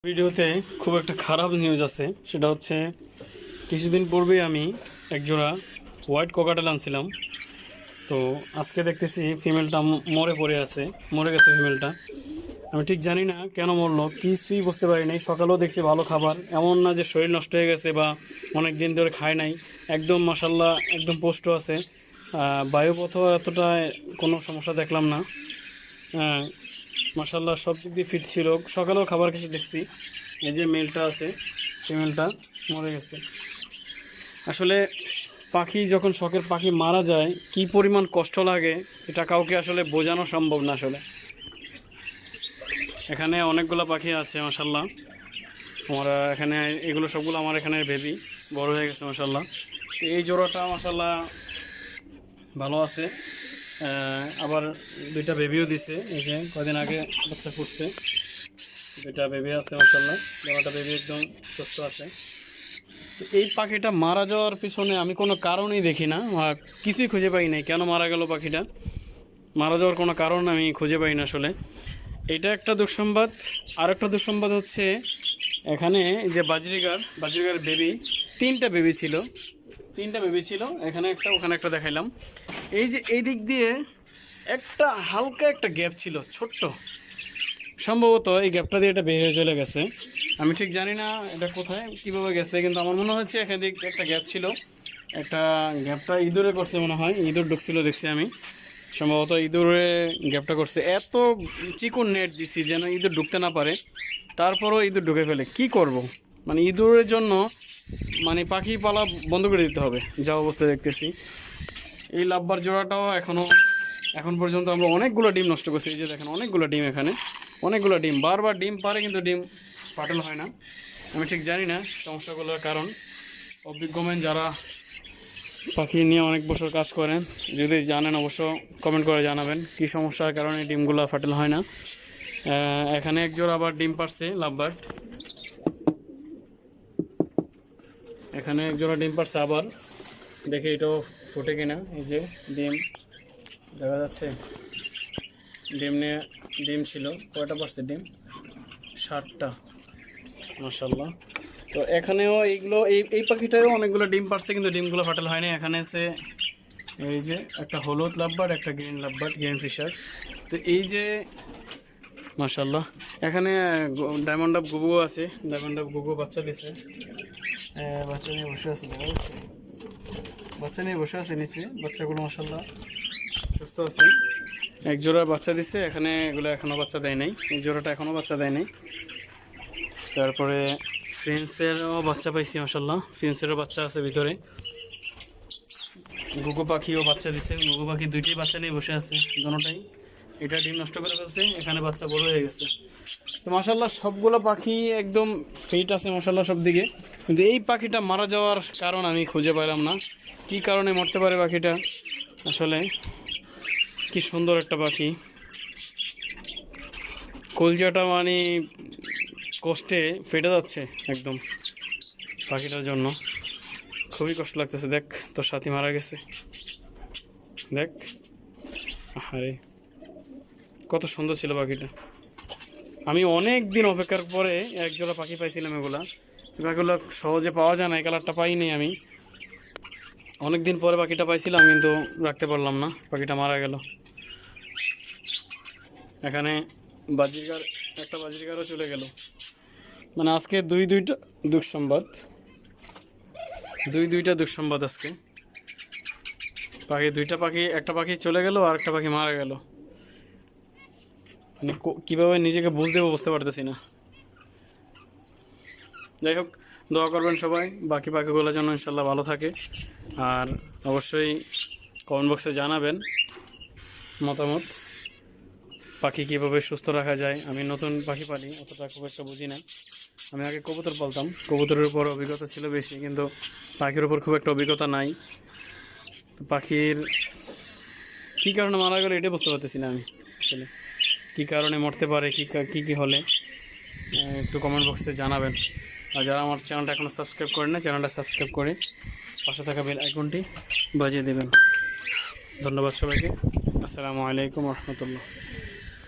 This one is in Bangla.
ভিডিওতে খুব একটা খারাপ নিউজ আছে, সেটা হচ্ছে কিছুদিন পূর্বেই আমি একজোড়া হোয়াইট কোকাটেল আনছিলাম। তো আজকে দেখতেছি ফিমেলটা মরে গেছে ফিমেলটা। আমি ঠিক জানি না কেন মরলো, কিছুই বুঝতে পারি নাই। সকালেও দেখছি ভালো খাবার, এমন না যে শরীর নষ্ট হয়ে গেছে বা অনেক দিন ধরে খায় নাই। একদম মাশাল্লাহ একদম পুষ্ট আছে, বায়ুপথ এতটা কোনো সমস্যা দেখলাম না। মাশাল্লাহ সব দিক দিয়ে ফিট ছিল। সকালেও খাবার খেতে দেখছি। এই যে মেলটা আছে, ফিমেলটা মরে গেছে। আসলে পাখি যখন শখের পাখি মারা যায় কি পরিমাণ কষ্ট লাগে এটা কাউকে আসলে বোঝানো সম্ভব না। আসলে এখানে অনেকগুলো পাখি আছে মাশাল্লাহ। আমরা এখানে এগুলো সবগুলো আমার এখানে বেবি বড় হয়ে গেছে মাশাল্লাহ। এই জোড়াটা মাশাল্লাহ ভালো আছে। আবার দুইটা বেবিও দিছে, এই যে কদিন আগে বাচ্চা ফুটছে। দুইটা বেবি আছে মাশাল্লাহ, জোড়াটা বেবি একদম সুস্থ আছে। তো এই পাখিটা মারা যাওয়ার পিছনে আমি কোনো কারণই দেখি না, কিছুই খুঁজে পাই নাই। কেন মারা গেল পাখিটা, মারা যাওয়ার কোনো কারণ আমি খুঁজে পাই না আসলে। এটা একটা দুঃসংবাদ। আর একটা দুঃসংবাদ হচ্ছে এখানে যে বাজরিগার বেবি, তিনটা বেবি ছিল, এখানে একটা ওখানে একটা দেখাইলাম। এই যে এই দিক দিয়ে একটা হালকা একটা গ্যাপ ছিল ছোট্ট, সম্ভবত এই গ্যাপটা দিয়ে এটা বের হয়ে চলে গেছে। আমি ঠিক জানি না এটা কোথায় কীভাবে গেছে, কিন্তু আমার মনে হচ্ছে এখানে একটা গ্যাপ ছিল। একটা গ্যাপটা ইঁদুরে করছে মনে হয়, ইঁদুর ঢুকছিল দেখছি আমি, সম্ভবত ইঁদুরে গ্যাপটা করছে। এত চিকন নেট দিছি যেন ইঁদুর ঢুকতে না পারে, তারপরও ইঁদুর ঢুকে ফেলে। কি করব, মানে ইঁদুরের জন্য মানে পাখি পালা বন্ধ করে দিতে হবে যা অবস্থা দেখতেছি। এই লাভবার জোড়াটাও এখন পর্যন্ত আমরা অনেকগুলো ডিম নষ্ট করছি। এই যে দেখেন অনেকগুলো ডিম, এখানে অনেকগুলো ডিম, বারবার ডিম পারে কিন্তু ডিম ফাটেল হয় না। আমি ঠিক জানি না সমস্যাগুলোর কারণ। অভিজ্ঞমেন যারা পাখি নিয়ে অনেক বছর কাজ করেন, যদি জানেন অবশ্য কমেন্ট করে জানাবেন কি সমস্যার কারণে ডিমগুলো ফাটেল হয় না। এখানে এক জোড়া আবার ডিম পারছে লাভবার্ড, এখানে এক জোড়া ডিম পারছে আবার। দেখে এটাও ফুটে কিনা। এই যে ডিম দেখা যাচ্ছে, ডিম ছিল। কয়টা পারছে ডিম? 7টা মাশাল্লাহ। তো এখানেও এইগুলো এই পাখিটাও অনেকগুলো ডিম পারছে, কিন্তু ডিমগুলো ফাটেল হয়নি। এখানে এসে এই যে একটা হলুদ লাভবার্ড, একটা গ্রিন ফিশার। তো এই যে মাশাল্লাহ এখানে ডায়মন্ড অফ গুগু আছে, ডায়মন্ড অফ গুগু বাচ্চা দিছে। বাচ্চা নিয়ে বসে আছে, দেখা যাচ্ছে বাচ্চা নিয়ে বসে আছে নিচে। বাচ্চাগুলো মাশাল্লাহ সুস্থ আছে। এক জোড়া বাচ্চা দিছে এখানে, এগুলো এখনও বাচ্চা দেয় নাই। এই জোড়াটা এখনও বাচ্চা দেয় নাই। তারপরে ফ্রেন্সেরও বাচ্চা পাইছি মাশাল্লাহ, ফ্রেন্সেরও বাচ্চা আছে ভিতরে। গুগু পাখিও বাচ্চা দিছে, গুগু পাখি দুইটাই বাচ্চা নিয়ে বসে আছে দুটোটাই। এটা ডিম নষ্ট করে ফেলছে, এখানে বাচ্চা বড় হয়ে গেছে। তো মাশাল্লাহ সবগুলো পাখি একদম ফিট আছে মাশাল্লাহ সব দিকে। কিন্তু এই পাখিটা মারা যাওয়ার কারণ আমি খুঁজে পেলাম না, কি কারণে মরতে পারে পাখিটা। আসলে কি সুন্দর একটা পাখি, কলজাটা মানে কষ্টে ফেটে যাচ্ছে একদম পাখিটার জন্য। খুবই কষ্ট লাগতেছে। দেখ তোর সাথী মারা গেছে, দেখ। আরে কত সুন্দর ছিল পাখিটা। আমি অনেক দিন অপেক্ষার পরে এক জোড়া পাখি পাইছিলাম। পাখিগুলো সহজে পাওয়া যায় না, এই কালারটা পাইনি আমি। অনেক দিন পরে পাখিটা পাইছিলাম, কিন্তু রাখতে পারলাম না, পাখিটা মারা গেল। এখানে একটা বাজরিগারও চলে গেল। মানে আজকে দুইটা দুঃসংবাদ আজকে। একটা পাখি চলে গেল আর একটা পাখি মারা গেল। মানে কীভাবে নিজেকে বুঝতে পারতেছি না। যাই হোক, দোয়া করবেন সবাই বাকি পাখিগুলো যেন ইনশাল্লাহ ভালো থাকে। আর অবশ্যই কমেন্ট বক্সে জানাবেন মতামত, পাখি কীভাবে সুস্থ রাখা যায়। আমি নতুন পাখি পালি, অতটা খুব একটা বুঝি না। আমি আগে কবুতর পালতাম, কবুতরের উপর অভিজ্ঞতা ছিল বেশি, কিন্তু পাখির উপর খুব একটা অভিজ্ঞতা নাই। তো পাখির কী কারণে মারা গেলো এটাই বুঝতে পারতেছি না আমি আসলে। কী কারণে মরতে পারে, কী হলে একটু কমেন্ট বক্সে জানাবেন। আর যারা আমার চ্যানেলটা এখনও সাবস্ক্রাইব করেন না, চ্যানেলটা সাবস্ক্রাইব করে পাশে থাকা বেল আইকনটি বাজিয়ে দেবেন। ধন্যবাদ সবাইকে। আসসালামু আলাইকুম রহমতুল্লাহ।